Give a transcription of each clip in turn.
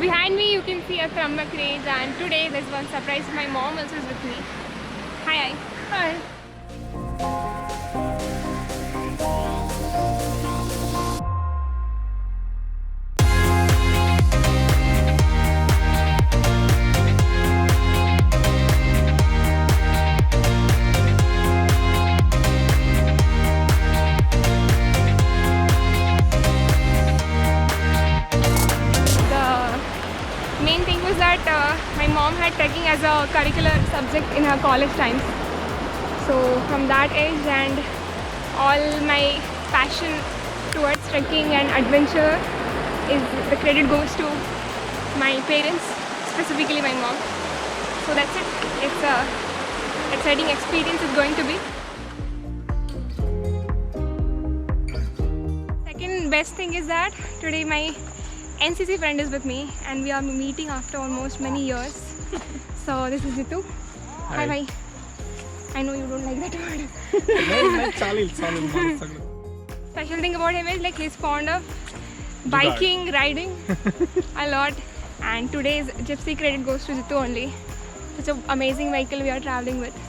behind me you can see a Trambak range, and today there's one surprise. My mom also is with me. Hi. Hi. Main thing was that my mom had trekking as a curricular subject in her college times. So from that age and all my passion towards trekking and adventure the credit goes to my parents, specifically my mom. So that's it. It's a exciting experience it's going to be. Second best thing is that today my NCC friend is with me and we are meeting after almost many years. So this is Jitu. Hi bhai. I know you don't like that word. Special thing about him is like he's fond of biking, riding a lot, and today's gypsy credit goes to Jitu only. Such an amazing vehicle we are traveling with.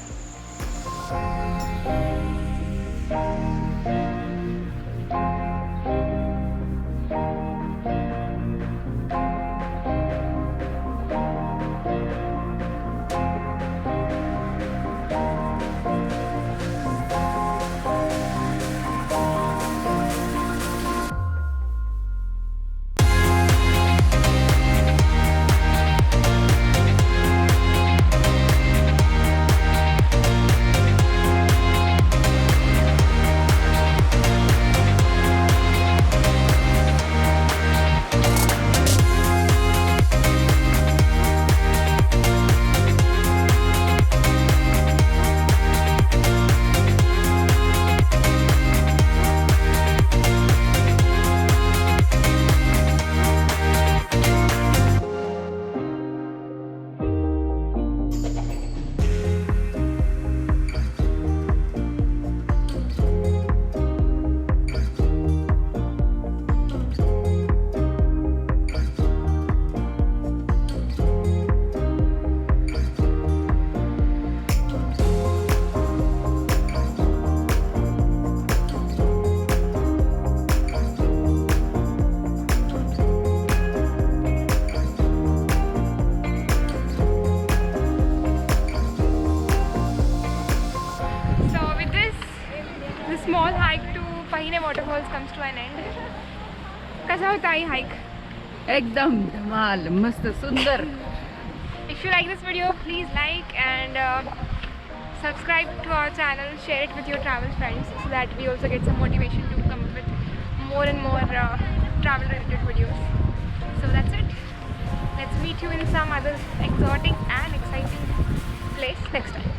Small hike to Pahine Waterfalls comes to an end. Kaisa hota hi hike? एकदम धमाल मस्त सुंदर. If you like this video, please like and subscribe to our channel. Share it with your travel friends so that we also get some motivation to come up with more and more travel related videos. So that's it. Let's meet you in some other exotic and exciting place next time.